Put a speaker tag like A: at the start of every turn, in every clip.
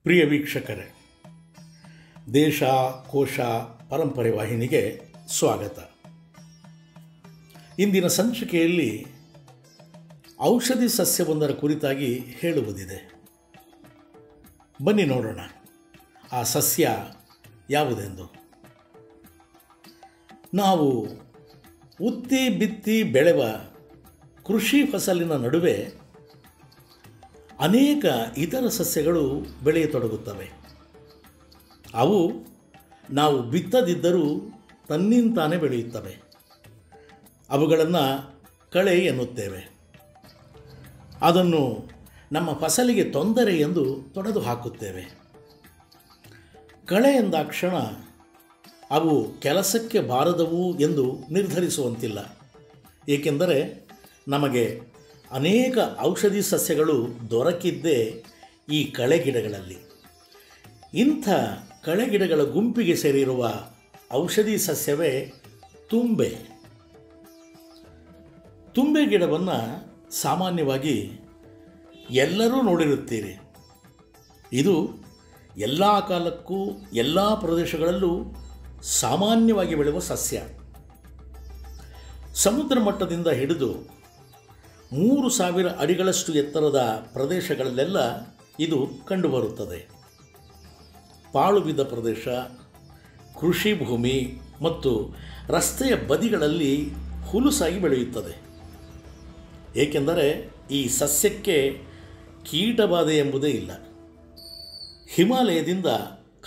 A: ಪ್ರಿಯ ವೀಕ್ಷಕರೇ, ದೇಶ ಕೋಶ ಪರಂಪರೆ ವಾಹಿನಿಗೆ ಸ್ವಾಗತ. ಇಂದಿನ ಸಂಚಿಕೆಯಲ್ಲಿ ಔಷಧಿ ಸಸ್ಯವೊಂದರ ಕುರಿತಾಗಿ ಹೇಳುವುದಿದೆ. ಬನ್ನಿ ನೋಡೋಣ ಆ ಸಸ್ಯ ಯಾವುದೆಂದು. ನಾವು ಉತ್ತಿ ಬಿತ್ತಿ ಬೆಳೆವ ಕೃಷಿ ಫಸಲಿನ ನಡುವೆ ಅನೇಕ ಇತರ ಸಸ್ಯಗಳು ಬೆಳೆಯತೊಡಗುತ್ತವೆ. ಅವು ನಾವು ಬಿತ್ತದಿದ್ದರೂ ತನ್ನಿಂತಾನೇ ಬೆಳೆಯುತ್ತವೆ. ಅವುಗಳನ್ನು ಕಳೆ ಎನ್ನುತ್ತೇವೆ. ಅದನ್ನು ನಮ್ಮ ಫಸಲಿಗೆ ತೊಂದರೆ ಎಂದು ತೊಡೆದು ಹಾಕುತ್ತೇವೆ. ಕಳೆ ಎಂದಾಕ್ಷಣ ಅವು ಕೆಲಸಕ್ಕೆ ಬಾರದವು ಎಂದು ನಿರ್ಧರಿಸುವಂತಿಲ್ಲ. ಏಕೆಂದರೆ ನಮಗೆ ಅನೇಕ ಔಷಧಿ ಸಸ್ಯಗಳು ದೊರಕಿದ್ದೇ ಈ ಕಳೆಗಿಡಗಳಲ್ಲಿ. ಇಂಥ ಕಳೆಗಿಡಗಳ ಗುಂಪಿಗೆ ಸೇರಿರುವ ಔಷಧಿ ಸಸ್ಯವೇ ತುಂಬೆ. ತುಂಬೆ ಗಿಡವನ್ನು ಸಾಮಾನ್ಯವಾಗಿ ಎಲ್ಲರೂ ನೋಡಿರುತ್ತೀರಿ. ಇದು ಎಲ್ಲ ಕಾಲಕ್ಕೂ ಎಲ್ಲ ಪ್ರದೇಶಗಳಲ್ಲೂ ಸಾಮಾನ್ಯವಾಗಿ ಬೆಳೆಯುವ ಸಸ್ಯ. ಸಮುದ್ರ ಮಟ್ಟದಿಂದ ಹಿಡಿದು 3000 ಅಡಿಗಳಷ್ಟು ಎತ್ತರದ ಪ್ರದೇಶಗಳಲ್ಲೆಲ್ಲ ಇದು ಕಂಡುಬರುತ್ತದೆ. ಪಾಳು ಬಿದ್ದ ಪ್ರದೇಶ, ಕೃಷಿ ಭೂಮಿ ಮತ್ತು ರಸ್ತೆಯ ಬದಿಗಳಲ್ಲಿ ಹುಲುಸಾಗಿ ಬೆಳೆಯುತ್ತದೆ. ಏಕೆಂದರೆ ಈ ಸಸ್ಯಕ್ಕೆ ಕೀಟಬಾಧೆ ಎಂಬುದೇ ಇಲ್ಲ. ಹಿಮಾಲಯದಿಂದ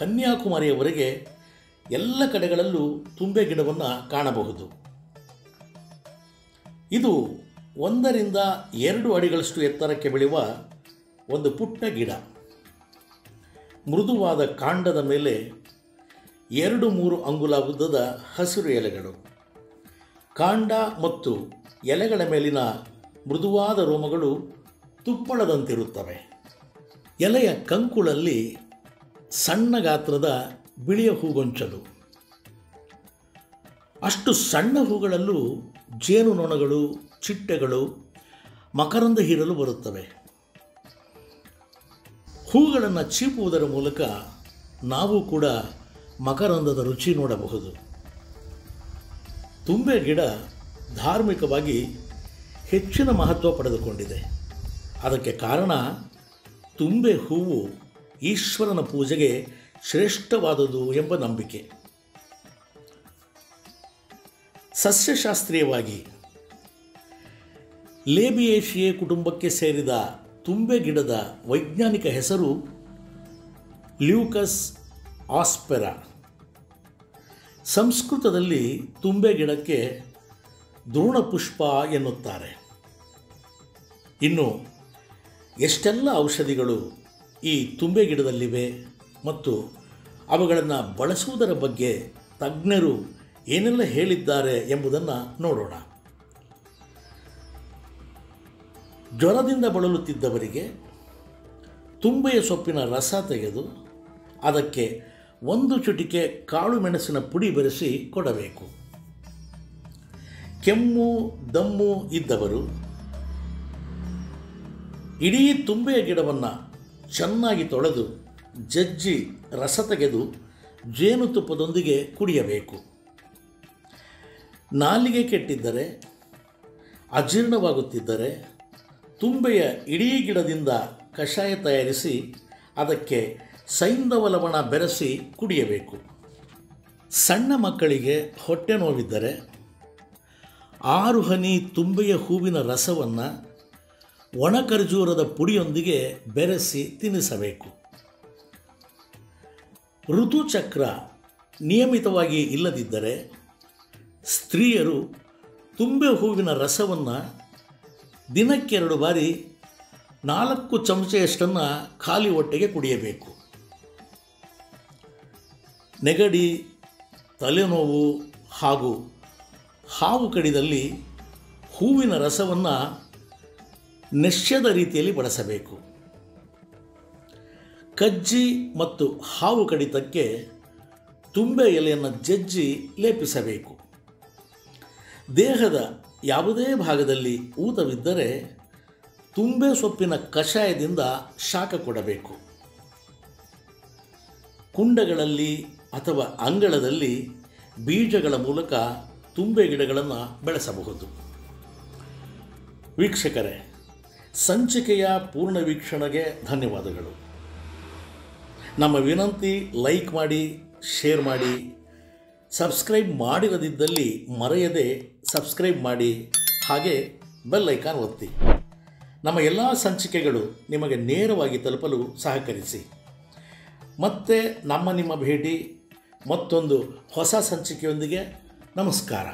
A: ಕನ್ಯಾಕುಮಾರಿಯವರೆಗೆ ಎಲ್ಲ ಕಡೆಗಳಲ್ಲೂ ತುಂಬೆ ಗಿಡವನ್ನು ಕಾಣಬಹುದು. ಇದು 1 ರಿಂದ 2 ಅಡಿಗಳಷ್ಟು ಎತ್ತರಕ್ಕೆ ಬೆಳೆಯುವ ಒಂದು ಪುಟ್ಟ ಗಿಡ. ಮೃದುವಾದ ಕಾಂಡದ ಮೇಲೆ 2-3 ಅಂಗುಲ ಉದ್ದದ ಹಸಿರು ಎಲೆಗಳು. ಕಾಂಡ ಮತ್ತು ಎಲೆಗಳ ಮೇಲಿನ ಮೃದುವಾದ ರೋಮಗಳು ತುಪ್ಪಳದಂತಿರುತ್ತವೆ. ಎಲೆಯ ಕಂಕುಳಲ್ಲಿ ಸಣ್ಣ ಗಾತ್ರದ ಬಿಳಿಯ ಹೂಗೊಂಚಲು. ಅಷ್ಟು ಸಣ್ಣ ಹೂಗಳಲ್ಲೂ ಜೇನುನೊಣಗಳು, ಚಿಟ್ಟೆಗಳು ಮಕರಂದ ಹೀರಲು ಬರುತ್ತವೆ. ಹೂಗಳನ್ನು ಚೀಪುವುದರ ಮೂಲಕ ನಾವು ಕೂಡ ಮಕರಂದದ ರುಚಿ ನೋಡಬಹುದು. ತುಂಬೆ ಗಿಡ ಧಾರ್ಮಿಕವಾಗಿ ಹೆಚ್ಚಿನ ಮಹತ್ವ ಪಡೆದುಕೊಂಡಿದೆ. ಅದಕ್ಕೆ ಕಾರಣ ತುಂಬೆ ಹೂವು ಈಶ್ವರನ ಪೂಜೆಗೆ ಶ್ರೇಷ್ಠವಾದುದು ಎಂಬ ನಂಬಿಕೆ. ಸಸ್ಯಶಾಸ್ತ್ರೀಯವಾಗಿ ಲೇಬಿಯೇಷಿಯೆ ಕುಟುಂಬಕ್ಕೆ ಸೇರಿದ ತುಂಬೆ ಗಿಡದ ವೈಜ್ಞಾನಿಕ ಹೆಸರು ಲ್ಯೂಕಸ್ ಆಸ್ಪೆರಾ. ಸಂಸ್ಕೃತದಲ್ಲಿ ತುಂಬೆ ಗಿಡಕ್ಕೆ ದ್ರೋಣಪುಷ್ಪ ಎನ್ನುತ್ತಾರೆ. ಇನ್ನು ಎಷ್ಟೆಲ್ಲ ಔಷಧಿಗಳು ಈ ತುಂಬೆ ಗಿಡದಲ್ಲಿವೆ ಮತ್ತು ಅವುಗಳನ್ನು ಬಳಸುವುದರ ಬಗ್ಗೆ ತಜ್ಞರು ಏನೆಲ್ಲ ಹೇಳಿದ್ದಾರೆ ಎಂಬುದನ್ನು ನೋಡೋಣ. ಜ್ವರದಿಂದ ಬಳಲುತ್ತಿದ್ದವರಿಗೆ ತುಂಬೆಯ ಸೊಪ್ಪಿನ ರಸ ತೆಗೆದು ಅದಕ್ಕೆ 1 ಚುಟಿಕೆ ಕಾಳು ಮೆಣಸಿನ ಪುಡಿ ಬೆರೆಸಿ ಕೊಡಬೇಕು. ಕೆಮ್ಮು ದಮ್ಮು ಇದ್ದವರು ಇಡೀ ತುಂಬೆಯ ಗಿಡವನ್ನು ಚೆನ್ನಾಗಿ ತೊಳೆದು ಜಜ್ಜಿ ರಸ ತೆಗೆದು ಜೇನುತುಪ್ಪದೊಂದಿಗೆ ಕುಡಿಯಬೇಕು. ನಾಲಿಗೆ ಕೆಟ್ಟಿದ್ದರೆ, ಅಜೀರ್ಣವಾಗುತ್ತಿದ್ದರೆ ತುಂಬೆಯ ಇಡೀ ಗಿಡದಿಂದ ಕಷಾಯ ತಯಾರಿಸಿ ಅದಕ್ಕೆ ಸೈಂಧವ ಲವಣ ಬೆರೆಸಿ ಕುಡಿಯಬೇಕು. ಸಣ್ಣ ಮಕ್ಕಳಿಗೆ ಹೊಟ್ಟೆ ನೋವಿದ್ದರೆ 6 ಹನಿ ತುಂಬೆಯ ಹೂವಿನ ರಸವನ್ನು ಒಣ ಖರ್ಜೂರದ ಪುಡಿಯೊಂದಿಗೆ ಬೆರೆಸಿ ತಿನ್ನಿಸಬೇಕು. ಋತುಚಕ್ರ ನಿಯಮಿತವಾಗಿ ಇಲ್ಲದಿದ್ದರೆ ಸ್ತ್ರೀಯರು ತುಂಬೆ ಹೂವಿನ ರಸವನ್ನು ದಿನಕ್ಕೆ 2 ಬಾರಿ 4 ಚಮಚೆಯಷ್ಟನ್ನು ಖಾಲಿ ಹೊಟ್ಟೆಗೆ ಕುಡಿಯಬೇಕು. ನೆಗಡಿ, ತಲೆನೋವು ಹಾಗೂ ಹಾವು ಕಡಿದಲ್ಲಿ ಹೂವಿನ ರಸವನ್ನು ನಶ್ಯದ ರೀತಿಯಲ್ಲಿ ಬಳಸಬೇಕು. ಕಜ್ಜಿ ಮತ್ತು ಹಾವು ಕಡಿತಕ್ಕೆ ತುಂಬೆ ಎಲೆಯನ್ನು ಜಜ್ಜಿ ಲೇಪಿಸಬೇಕು. ದೇಹದ ಯಾವುದೇ ಭಾಗದಲ್ಲಿ ಊತವಿದ್ದರೆ ತುಂಬೆ ಸೊಪ್ಪಿನ ಕಷಾಯದಿಂದ ಶಾಖ ಕೊಡಬೇಕು. ಕುಂಡಗಳಲ್ಲಿ ಅಥವಾ ಅಂಗಳದಲ್ಲಿ ಬೀಜಗಳ ಮೂಲಕ ತುಂಬೆ ಗಿಡಗಳನ್ನು ಬೆಳೆಸಬಹುದು. ವೀಕ್ಷಕರೇ, ಸಂಚಿಕೆಯ ಪೂರ್ಣ ವೀಕ್ಷಣೆಗೆ ಧನ್ಯವಾದಗಳು. ನಮ್ಮ ವಿನಂತಿ ಲೈಕ್ ಮಾಡಿ, ಶೇರ್ ಮಾಡಿ, ಸಬ್ಸ್ಕ್ರೈಬ್ ಮಾಡಿರದಿದ್ದಲ್ಲಿ ಮರೆಯದೆ ಸಬ್ಸ್ಕ್ರೈಬ್ ಮಾಡಿ, ಹಾಗೆ ಬೆಲ್ ಐಕಾನ್ ಒತ್ತಿ. ನಮ್ಮ ಎಲ್ಲ ಸಂಚಿಕೆಗಳು ನಿಮಗೆ ನೇರವಾಗಿ ತಲುಪಲು ಸಹಕರಿಸಿ. ಮತ್ತೆ ನಿಮ್ಮ ಭೇಟಿ ಮತ್ತೊಂದು ಹೊಸ ಸಂಚಿಕೆಯೊಂದಿಗೆ. ನಮಸ್ಕಾರ.